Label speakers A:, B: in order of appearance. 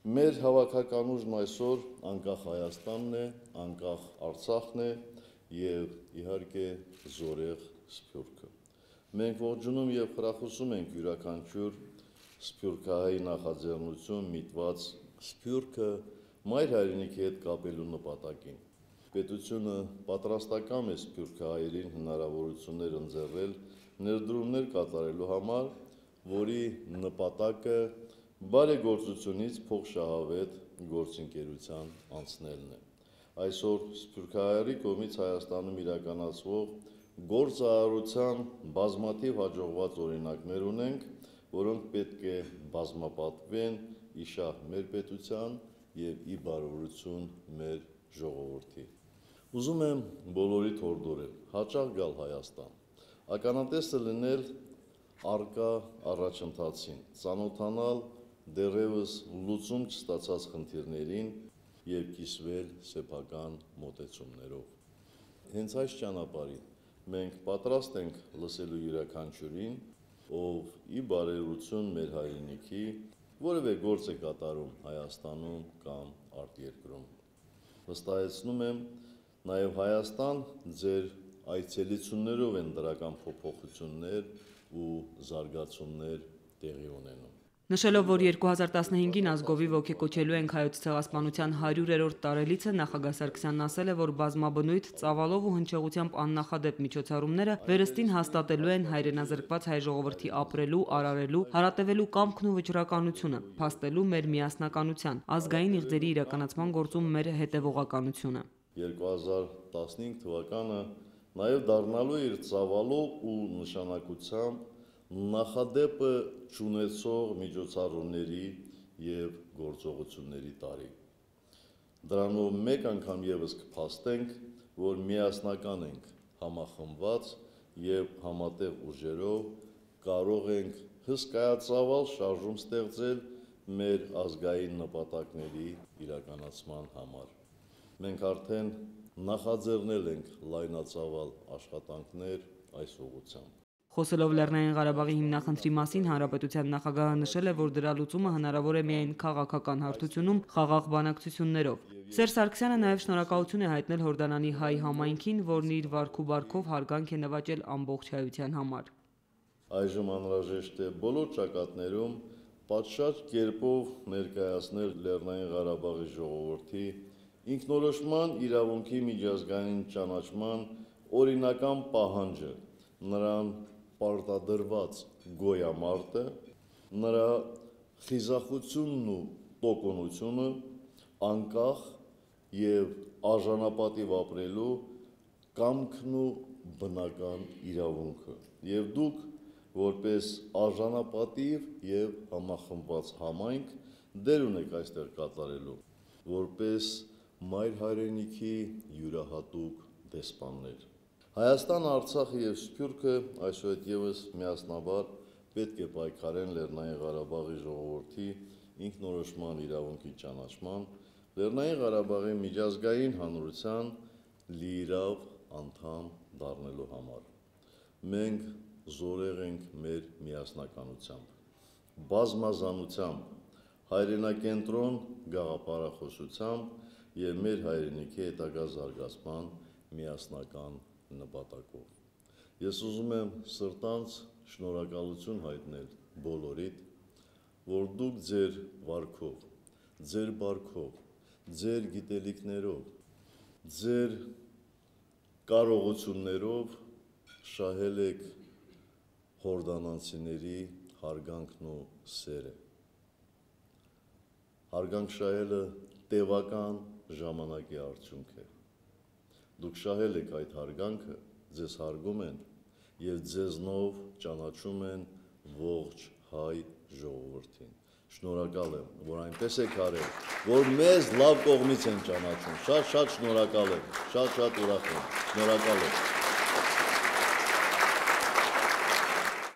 A: Մեր հավաքական ուժն այսօր անկախ Հայաստանն է, անկախ Արցախն է եւ իհարկե զորեղ Սփյուռքը։ Մենք ողջունում եւ խրախուսում ենք յուրաքանչյուր սփյուռքահայի նախաձեռնություն միտված Սփյուռքը մայր հայրենիքի հետ կապելու նպատակին։ Պետությունը պատրաստական է սփյուռքահայերին հնարավորություններ ընձեռել ներդրումներ կատարելու համար, որի նպատակը բարեգործությունից փոխշահավետ գործընկերության անցնելն է։ Այսօր սփյուռքահայերի կողմից Հայաստանում իրականացվող գործարարության բազմաթիվ հաջողված օրինակներ ունենք, որոնք պետք է բազմապատկվեն ի շահ մեր պետության եւ ի բարօրություն մեր ժողովրդի։ Ուզում եմ բոլորիդ հորդորել հաճախ գալ Հայաստան, ականատեսը լինել առկա առաջընթացին, ծանոթանալ դեռևս լուծում չստացած խնդիրներին եւ կիսվել սեփական մոտեցումներով։ Հենց այս ճանապարհին մենք պատրաստ ենք լսելու յուրաքանչյուրին, ով ի բարերություն մեր հայրենիքի որևէ գործ է կատարում Հայաստանում կամ արտերկրում։ Վստահեցնում եմ, նաեւ Հայաստան ձեր այցելություններով են դրական փոփոխություններ ու զարգացումներ տեղի ունենում։
B: Նշելով, որ 2015-ին ազգովի ոգեկոչելու ենք հայոց ցեղասպանության 100-րդ տարելիցը, նախագահ Սարգսյանն ասել է, որ բազմաբնույթ, ծավալով ու հնչեղությամբ աննախադեպ միջոցառումները վերստին հաստատելու են հայրենազրկված հայ ժողովրդի ապրելու, արարելու, հարատևելու կամքն ու վճռականությունը, փաստելու մեր միասնականության, ազգային իղձերի իրականացման գործում մեր հետևողականությունը։
A: 2015 թվականը նաև դառնալու է իր ծավալով ու նշանակությամբ նախադեպը չունեցող միջոցառումների եւ գործողությունների տարի։ Դրանով մեկ անգամ եւս կփաստենք, որ միասնական ենք, համախմբված եւ համատեղ ուժերով կարող ենք հսկայածավալ շարժում ստեղծել մեր ազգային նպատակների իրականացման համար։ Մենք արդեն նախաձեռնել ենք լայնածավալ աշխատանքներ այս ուղղությամբ։
B: Խոսելով Լեռնային Ղարաբաղի հիմնախնդրի մասին, հանրապետության նախագահը նշել է, որ դրա լուծումը հնարավոր է միայն քաղաքական հարթությունում, խաղաղ բանակցություններով։ Սերժ Սարգսյանը նաև շնորհակալություն է հայտնել Հորդանանի հայ համայնքին, որն իր վարք ու բարքով հարգանք է նվաճել ամբողջ հայության համար։
A: Այժմ անհրաժեշտ է բոլոր ճակատներում պատշաճ կերպով ներկայացնել Լեռնային Ղարաբաղի ժողովրդի ինքնորոշման իրավունքի միջազգային ճանաչման օրինական պահանջը, նրան պարտադրված գոյամարտը, նրա խիզախությունն ու տոկունությունը, անկախ եւ արժանապատիվ ապրելու կամքն ու բնական իրավունքը։ Եվ դուք, որպես արժանապատիվ եւ համախմբված համայնք, դեր ունեք այստեղ կատարելու, որպես մայր հայրենիքի յուրահատուկ դեսպաններ։ Հայաստանը, Արցախը եւ Սփյուռքը այսուհետ եւս միասնաբար պետք է պայքարեն Լեռնային Ղարաբաղի ժողովրդի ինքնորոշման իրավունքի ճանաչման, Լեռնային Ղարաբաղի միջազգային հանրության լիիրավ անդամ դառնելու համար։ Մենք զորեղ ենք մեր միասնականությամբ, բազմազանությամբ, հայրենակենտրոն գաղափարախոսությամբ եւ մեր հայրենիքի հետագա զարգացման միասնական նպատակով։ Ես ուզում եմ սրտանց շնորհակալություն հայտնել բոլորիդ, որ դուք ձեր վարքով, ձեր բարքով, ձեր գիտելիքներով, ձեր կարողություններով շահել եք հորդանանցիների հարգանքն ու սերը։ Հարգանք շահելը տևական ժամանակի արդյունք է։ Դուք շահել եք այդ հարգանքը, ձեզ հարգում են եւ ձեզնով ճանաչում են ողջ հայ ժողովրդին։ Շնորհակալ եմ, որ այնպես եք արել, որ մեզ լավ կողմից են ճանաչում։ Շատ շնորհակալ եմ, շատ ուրախ եմ։ Շնորհակալ եմ։